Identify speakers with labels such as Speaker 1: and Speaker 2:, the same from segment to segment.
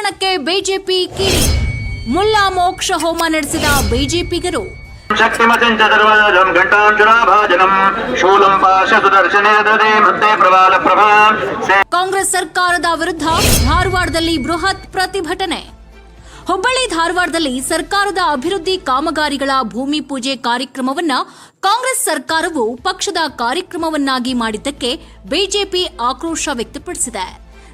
Speaker 1: ಪ್ರಕರಣಕ್ಕೆ ಬಿಜೆಪಿ ಕಿಡಿ. ಮುಲ್ಲಾ ಮೋಕ್ಷ ಹೋಮ ನಡೆಸಿದ ಬಿಜೆಪಿಗರು. ಕಾಂಗ್ರೆಸ್ ಸರ್ಕಾರದ ವಿರುದ್ಧ ಧಾರವಾಡದಲ್ಲಿ ಬೃಹತ್ ಪ್ರತಿಭಟನೆ. ಹುಬ್ಬಳ್ಳಿ ಧಾರವಾಡದಲ್ಲಿ ಸರ್ಕಾರದ ಅಭಿವೃದ್ಧಿ ಕಾಮಗಾರಿಗಳ ಭೂಮಿ ಪೂಜೆ ಕಾರ್ಯಕ್ರಮವನ್ನ ಕಾಂಗ್ರೆಸ್ ಸರ್ಕಾರವು ಪಕ್ಷದ ಕಾರ್ಯಕ್ರಮವನ್ನಾಗಿ ಮಾಡಿದ್ದಕ್ಕೆ ಬಿಜೆಪಿ ಆಕ್ರೋಶ ವ್ಯಕ್ತಪಡಿಸಿದೆ.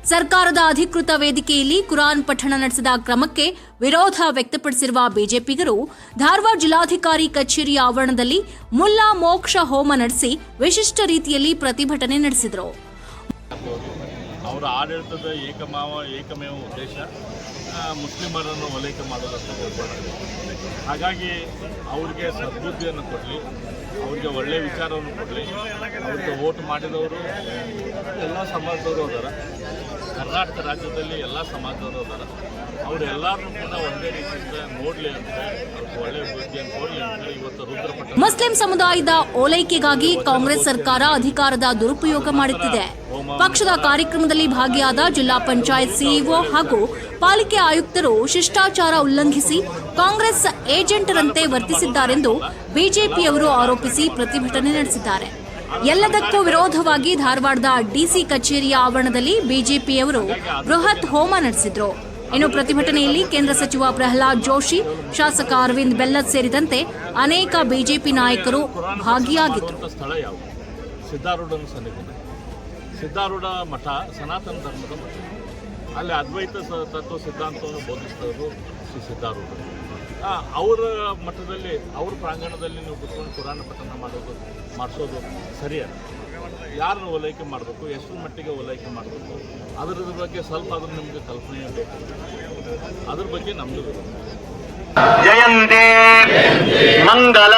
Speaker 1: ಸರ್ಕಾರದ ಅಧಿಕೃತ ವೇದಿಕೆಯಲ್ಲಿ ಕುರಾನ್ ಪಠಣ ನಡೆಸಿದ ಕ್ರಮಕ್ಕೆ ವಿರೋಧ ವ್ಯಕ್ತಪಡಿಸಿರುವ ಬಿಜೆಪಿಗರು ಧಾರವಾಡ ಜಿಲ್ಲಾಧಿಕಾರಿ ಕಚೇರಿ ಆವರಣದಲ್ಲಿ ಮುಲ್ಲಾ ಮೋಕ್ಷ ಹೋಮ ನಡೆಸಿ ವಿಶಿಷ್ಟ ರೀತಿಯಲ್ಲಿ ಪ್ರತಿಭಟನೆ ನಡೆಸಿದರು.
Speaker 2: ಅವರ ಆಡಳಿತದ ಏಕಮೇವ ಉದ್ದೇಶ ಮುಸ್ಲಿಮರನ್ನು ಓಲೈಕೆ ಮಾಡೋದಂತ ತಿಳ್ಕೊಳ್ಳೋದು. ಹಾಗಾಗಿ ಅವರಿಗೆ ಸದ್ಬುದ್ಧಿಯನ್ನು ಕೊಡಲಿ, ಅವರಿಗೆ ಒಳ್ಳೆಯ ವಿಚಾರವನ್ನು ಕೊಡಲಿ. ಅವ್ರಿಗೆ ವೋಟ್ ಮಾಡಿದವರು ಎಲ್ಲ ಸಮಾಜದವರು ಅದಾರ, ಕರ್ನಾಟಕ ರಾಜ್ಯದಲ್ಲಿ ಎಲ್ಲ ಸಮಾಜದವರು ಅದಾರ. ಅವರೆಲ್ಲರೂ ಕೂಡ ಒಂದೇ ರೀತಿಯಿಂದ ನೋಡಲಿ ಅಂತ ಅವ್ರಿಗೆ ಒಳ್ಳೆಯ ಬುದ್ಧಿಯನ್ನು ಕೊಡಲಿ ಅಂತ ಇವತ್ತು ರುದ್ರಪಟ್ಟ
Speaker 1: ಮುಸ್ಲಿಂ ಸಮುದಾಯದ ಓಲೈಕೆಗಾಗಿ ಕಾಂಗ್ರೆಸ್ ಸರ್ಕಾರ ಅಧಿಕಾರದ ದುರುಪಯೋಗ ಮಾಡುತ್ತಿದೆ. ಪಕ್ಷದ ಕಾರ್ಯಕ್ರಮದಲ್ಲಿ ಭಾಗಿಯಾದ ಜಿಲ್ಲಾ ಪಂಚಾಯತ್ ಸಿಇಒ ಹಾಗೂ ಪಾಲಿಕೆ ಆಯುಕ್ತರು ಶಿಷ್ಟಾಚಾರ ಉಲ್ಲಂಘಿಸಿ ಕಾಂಗ್ರೆಸ್ ಏಜೆಂಟರಂತೆ ವರ್ತಿಸಿದ್ದಾರೆಂದು ಬಿಜೆಪಿಯವರು ಆರೋಪಿಸಿ ಪ್ರತಿಭಟನೆ ನಡೆಸಿದ್ದಾರೆ. ಎಲ್ಲದಕ್ಕೂ ವಿರೋಧವಾಗಿ ಧಾರವಾಡದ ಡಿಸಿ ಕಚೇರಿಯ ಆವರಣದಲ್ಲಿ ಬಿಜೆಪಿಯವರು ಬೃಹತ್ ಹೋಮ ನಡೆಸಿದ್ರು. ಇನ್ನು ಪ್ರತಿಭಟನೆಯಲ್ಲಿ ಕೇಂದ್ರ ಸಚಿವ ಪ್ರಹ್ಲಾದ್ ಜೋಶಿ, ಶಾಸಕ ಅರವಿಂದ್ ಬೆಲ್ಲದ್ ಸೇರಿದಂತೆ ಅನೇಕ ಬಿಜೆಪಿ ನಾಯಕರು ಭಾಗಿಯಾಗಿದ್ದರು.
Speaker 2: ಸ್ಥಳ ಯಾವುದು? ಸಿದ್ದಾರೂಢನ ಸನ್ನಿಧಾನ, ಸಿದ್ದಾರೂಢ ಮಠ ಸನಾತನ ಧರ್ಮದ ಮಠ. ಅಲ್ಲಿ ಅದ್ವೈತ ತತ್ವ ಸಿದ್ಧಾಂತವನ್ನು ಬೋಧಿಸಿದವರು ಶ್ರೀ ಸಿದ್ದಾರೂಢ. ಅವರ ಮಠದಲ್ಲಿ, ಅವ್ರ ಪ್ರಾಂಗಣದಲ್ಲಿ ನೀವು ಕುತ್ಕೊಂಡು ಕುರಾನ್ ಪಠಣ ಮಾಡಿಸೋದು ಸರಿಯಲ್ಲ. ಯಾರನ್ನು ಓಲೈಕೆ ಮಾಡಬೇಕು, ಎಷ್ಟು ಮಟ್ಟಿಗೆ ಓಲೈಕೆ ಮಾಡಬೇಕು, ಅದರ ಬಗ್ಗೆ ಸ್ವಲ್ಪ ಆದರೂ ನಿಮಗೆ ಕಲ್ಪನೆ ಬೇಕು. ಅದ್ರ ಬಗ್ಗೆ ನಮ್ಮದು
Speaker 3: ಜಯಂತಿ ಮಂಗಲ